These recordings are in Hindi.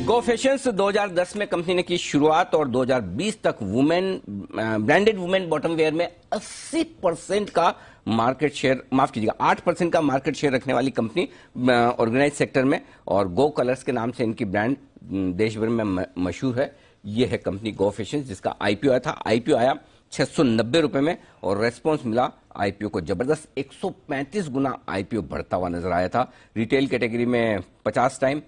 गो फैशंस 2010 में कंपनी ने की शुरुआत और 2020 तक ब्रांडेड वुमेन बॉटम वेयर में 80% का मार्केट शेयर, माफ कीजिएगा 8% का मार्केट शेयर रखने वाली कंपनी ऑर्गेनाइज सेक्टर में, और गो कलर्स के नाम से इनकी ब्रांड देश भर में मशहूर है। ये है कंपनी गो फैशंस, जिसका आईपीओ आया था। आईपीओ आया 690 रुपए में और रेस्पॉन्स मिला आईपीओ को जबरदस्त। 135 गुना आईपीओ बढ़ता हुआ नजर आया था। रिटेल कैटेगरी में 50 टाइम,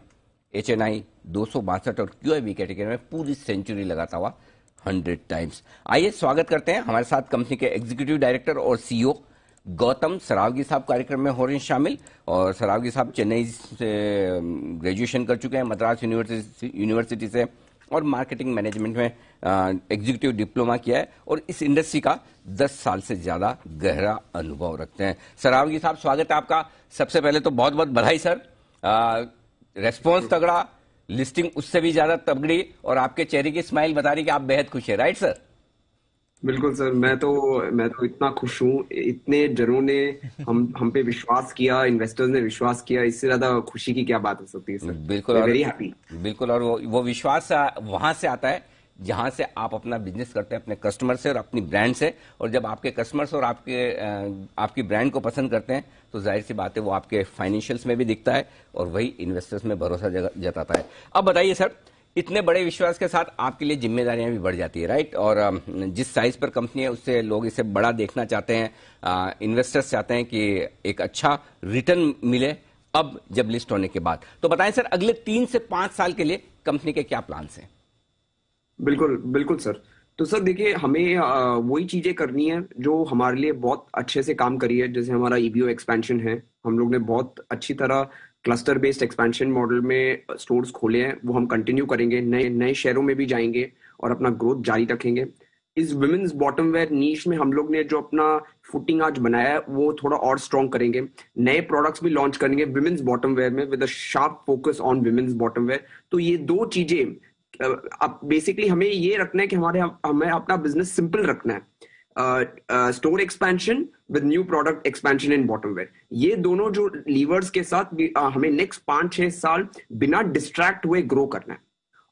एचएनआई 262 और क्यूआईबी कैटेगरी में पूरी सेंचुरी लगाता हुआ 100 टाइम्स। आइए स्वागत करते हैं हमारे साथ कंपनी के एग्जीक्यूटिव डायरेक्टर और सीईओ गौतम सरावगी साहब कार्यक्रम में हो रहे हैं शामिल। और सरावगी साहब चेन्नई से ग्रेजुएशन कर चुके हैं, मद्रास यूनिवर्सिटी से, और मार्केटिंग मैनेजमेंट में एग्जीक्यूटिव डिप्लोमा किया है और इस इंडस्ट्री का 10 साल से ज्यादा गहरा अनुभव रखते हैं। सरावगी साहब, स्वागत है आपका। सबसे पहले तो बहुत बहुत बधाई सर। रेस्पॉन्स तगड़ा, लिस्टिंग उससे भी ज्यादा तगड़ी, और आपके चेहरे की स्माइल बता रही कि आप बेहद खुश हैं, राइट सर? बिल्कुल सर, मैं तो इतना खुश हूँ। इतने जनों ने हम पे विश्वास किया, इन्वेस्टर्स ने विश्वास किया, इससे ज्यादा खुशी की क्या बात हो सकती है सर। बिल्कुल, वेरी हैप्पी। बिल्कुल, और वो विश्वास वहां से आता है जहां से आप अपना बिजनेस करते हैं, अपने कस्टमर से और अपनी ब्रांड से। और जब आपके कस्टमर्स और आपकी ब्रांड को पसंद करते हैं तो जाहिर सी बात है वो आपके फाइनेंशियल्स में भी दिखता है और वही इन्वेस्टर्स में भरोसा जताता है। अब बताइए सर, इतने बड़े विश्वास के साथ आपके लिए जिम्मेदारियां भी बढ़ जाती है, राइट? और जिस साइज पर कंपनी है उससे लोग इसे बड़ा देखना चाहते हैं। इन्वेस्टर्स चाहते हैं कि एक अच्छा रिटर्न मिले अब जब लिस्ट होने के बाद। तो बताएं सर, अगले 3 से 5 साल के लिए कंपनी के क्या प्लान्स हैं? बिल्कुल बिल्कुल सर। तो सर देखिए, हमें वही चीजें करनी है जो हमारे लिए बहुत अच्छे से काम करी है। जैसे हमारा ईबीओ एक्सपेंशन है, हम लोग ने बहुत अच्छी तरह क्लस्टर बेस्ड एक्सपेंशन मॉडल में स्टोर्स खोले हैं, वो हम कंटिन्यू करेंगे। नए नए शहरों में भी जाएंगे और अपना ग्रोथ जारी रखेंगे। इस वुमेन्स बॉटम वेयर नीश में हम लोग ने जो अपना फुटिंग आज बनाया है वो थोड़ा और स्ट्रॉन्ग करेंगे। नए प्रोडक्ट्स भी लॉन्च करेंगे वुमेन्स बॉटम वेयर में with a sharp focus on women's bottom wear. तो ये दो चीजें अब बेसिकली हमें ये रखना है कि हमें अपना बिजनेस सिंपल रखना है। Store expansion with new product expansion in bottom wear, ये दोनों जो लीवर्स के साथ हमें नेक्स्ट 5-6 साल बिना डिस्ट्रैक्ट हुए ग्रो करना है।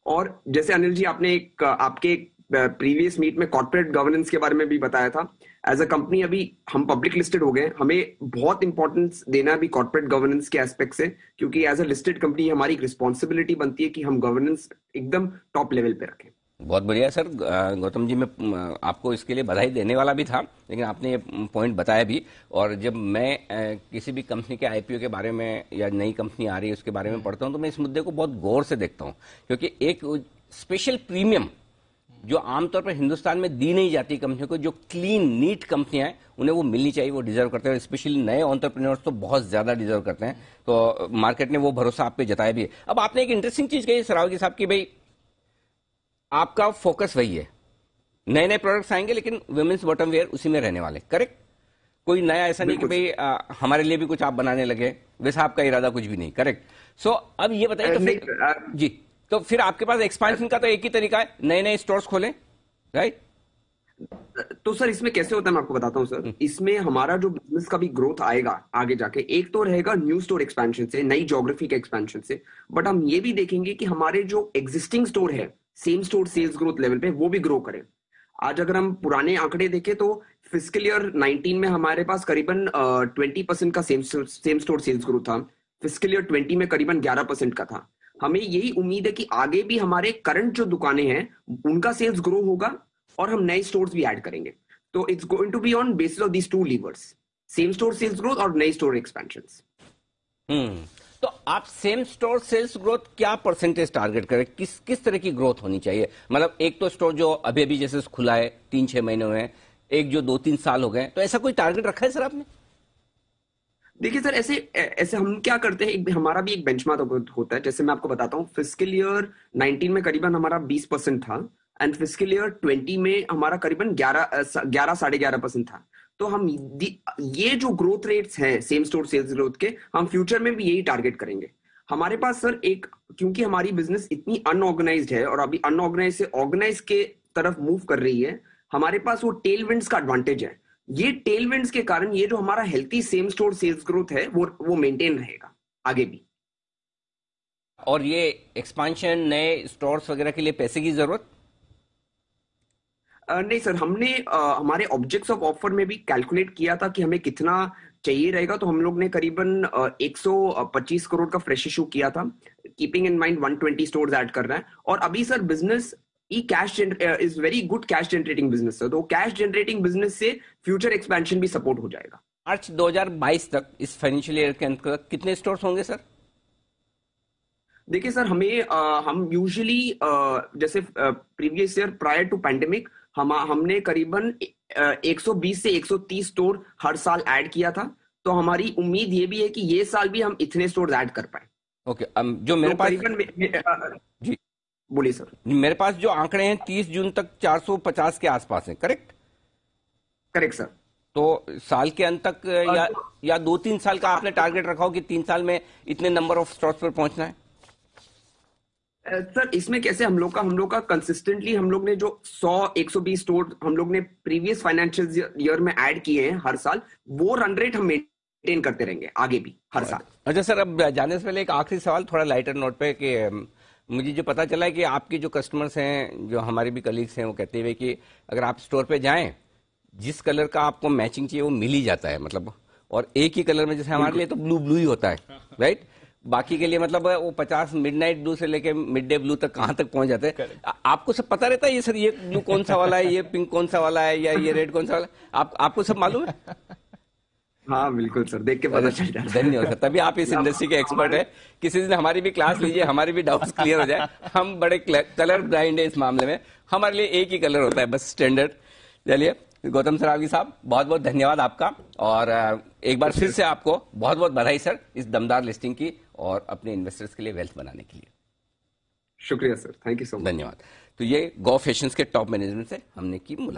और जैसे अनिल जी, आपने आपके प्रीवियस मीट में कॉर्पोरेट गवर्नेंस के बारे में भी बताया था। एज अ कंपनी अभी हम पब्लिक लिस्टेड हो गए, हमें बहुत इंपॉर्टेंस देना है अभी कॉर्पोरेट गवर्नेंस के एस्पेक्ट से, क्योंकि एज अ लिस्टेड कंपनी हमारी एक रिस्पॉन्सिबिलिटी बनती है कि हम गवर्नेंस एकदम टॉप लेवल पे रखें। बहुत बढ़िया सर। गौतम जी, मैं आपको इसके लिए बधाई देने वाला भी था, लेकिन आपने ये पॉइंट बताया भी। और जब मैं किसी भी कंपनी के आईपीओ के बारे में या नई कंपनी आ रही है उसके बारे में पढ़ता हूं तो मैं इस मुद्दे को बहुत गौर से देखता हूं, क्योंकि एक स्पेशल प्रीमियम जो आमतौर पर हिंदुस्तान में दी नहीं जाती कंपनियों को, जो क्लीन नीट कंपनियां हैं उन्हें वो मिलनी चाहिए, वो डिजर्व करते हैं। स्पेशली नए एंटरप्रेन्योर्स तो बहुत ज्यादा डिजर्व करते हैं। तो मार्केट ने वो भरोसा आप पे जताया भी है। अब आपने एक इंटरेस्टिंग चीज कही सरावगी साहब की, भाई आपका फोकस वही है, नए नए प्रोडक्ट्स आएंगे लेकिन वुमेन्स बॉटम वेयर उसी में रहने वाले, करेक्ट? कोई नया ऐसा नहीं कि भाई हमारे लिए भी कुछ आप बनाने लगे, वैसा आपका इरादा कुछ भी नहीं, करेक्ट? सो अब ये बताइए तो फिर जी, तो फिर आपके पास एक्सपेंशन का तो एक ही तरीका है, नए नए स्टोर्स खोलें, राइट? तो सर इसमें कैसे होता है मैं आपको बताता हूँ सर। इसमें हमारा जो बिजनेस का भी ग्रोथ आएगा आगे जाके, एक तो रहेगा न्यू स्टोर एक्सपेंशन से, नई ज्योग्राफी के एक्सपेंशन से, बट हम ये भी देखेंगे कि हमारे जो एग्जिस्टिंग स्टोर है same store sales growth level पे वो भी ग्रो करें। आज अगर हम पुराने आंकड़े देखें तो फिस्कल ईयर 19 में हमारे पास करीबन 20% का सेम स्टोर सेल्स ग्रोथ था। फिस्कल ईयर 20 में करीबन 11% का था। हमें यही उम्मीद है कि आगे भी हमारे करंट जो दुकानें हैं उनका सेल्स ग्रो होगा और हम नए स्टोर्स भी ऐड करेंगे। तो it's going to be on basis of these two levers, same store sales growth और नए स्टोर एक्सपेंशंस। तो आप सेम स्टोर सेल्स ग्रोथ क्या परसेंटेज टारगेट करें? किस तरह की ग्रोथ होनी चाहिए? मतलब एक तो स्टोर जो अभी अभी जैसे खुला है 3-6 महीने हुए हैं, एक जो 2-3 साल हो गए, तो ऐसा कोई टारगेट रखा है सर आपने? देखिए सर, ऐसे हम क्या करते हैं, हमारा भी एक बेंचमार्क होता है। जैसे मैं आपको बताता हूँ, फिस्कल ईयर 19 में करीबन हमारा 20% था एंड फिस्कल ईयर 20 में हमारा करीबन 11-11.5% था। तो हम ये जो ग्रोथ रेट्स हैं सेम स्टोर सेल्स ग्रोथ के, हम फ्यूचर में भी यही टारगेट करेंगे। हमारे पास सर क्योंकि हमारी बिजनेस इतनी अनऑर्गेनाइज्ड है और अभी अनऑर्गेनाइज से ऑर्गेनाइज के तरफ मूव कर रही है, हमारे पास वो टेल विंड्स का एडवांटेज है। ये टेल विंड्स के कारण ये जो हमारा healthy same store sales growth है वो मेंटेन रहेगा आगे भी। और ये एक्सपांशन, नए स्टोर्स वगैरह के लिए पैसे की जरूरत? नहीं सर, हमने हमारे ऑब्जेक्ट्स ऑफ ऑफर में भी कैलकुलेट किया था कि हमें कितना चाहिए रहेगा, तो हम लोग ने करीबन 125 करोड़ का फ्रेश इशू किया था, keeping in mind 120 stores add करना है। और अभी sir business E cash is very good cash generating business sir, तो कैश जनरेटिंग बिजनेस से फ्यूचर एक्सपेंशन भी सपोर्ट हो जाएगा। मार्च 2022 तक, इस फाइनेंशियल ईयर के अंत तक कितने स्टोर्स होंगे सर? देखिए सर, हम यूजुअली जैसे previous year prior to pandemic हमने करीबन 120 से 130 स्टोर हर साल ऐड किया था, तो हमारी उम्मीद ये भी है कि ये साल भी हम इतने स्टोर ऐड कर पाए। ओके, जो मेरे तो पास करीबन जी, बोलिए सर। मेरे पास जो आंकड़े हैं 30 जून तक 450 के आसपास हैं, करेक्ट? Correct sir. तो साल के अंत तक या 2-3 साल का आपने टारगेट रखा हो कि 3 साल में इतने नंबर ऑफ स्टोर्स पर पहुंचना है? सर इसमें कैसे हम लोग का कंसिस्टेंटली हम लोग ने जो 100-120 स्टोर हम लोग ने प्रीवियस फाइनेंशियल ईयर में ऐड किए हैं हर साल, वो रन रेट हम मेंटेन करते रहेंगे आगे भी हर साल। अच्छा सर, अब जाने से पहले एक आखिरी सवाल थोड़ा लाइटर नोट पे कि मुझे जो पता चला है कि आपके जो कस्टमर्स हैं, जो हमारे भी कलीग्स हैं, वो कहते हुए कि अगर आप स्टोर पे जाएं, जिस कलर का आपको मैचिंग चाहिए वो मिल ही जाता है, मतलब, और एक ही कलर में, जैसे हमारे लिए तो ब्लू ब्लू ही होता है, राइट? बाकी के लिए मतलब वो 50 मिडनाइट ब्लू से लेके मिड डे ब्लू तक कहां तक पहुंच जाते हैं। आपको सब पता रहता है ये सर, ये ब्लू कौन सा वाला है, ये पिंक कौन सा वाला है, या ये रेड कौन सा वाला है? आपको सब मालूम है? हाँ बिल्कुल सर, देख के पता चल जाता है। धन्यवाद सर, तभी आप इस इंडस्ट्री के एक्सपर्ट है। किसी दिन हमारी भी क्लास लीजिए, हमारे भी डाउट्स क्लियर हो जाए। हम बड़े कलर ब्लाइंड है इस मामले में, हमारे लिए एक ही कलर होता है बस, स्टैंडर्ड। चलिए गौतम सरावगी साहब, बहुत बहुत धन्यवाद आपका, और एक बार फिर से आपको बहुत बहुत बधाई सर इस दमदार लिस्टिंग की और अपने इन्वेस्टर्स के लिए वेल्थ बनाने के लिए। शुक्रिया sir, thank you so much. धन्यवाद। तो ये गो फैशंस के टॉप मैनेजमेंट से हमने की मुलाकात।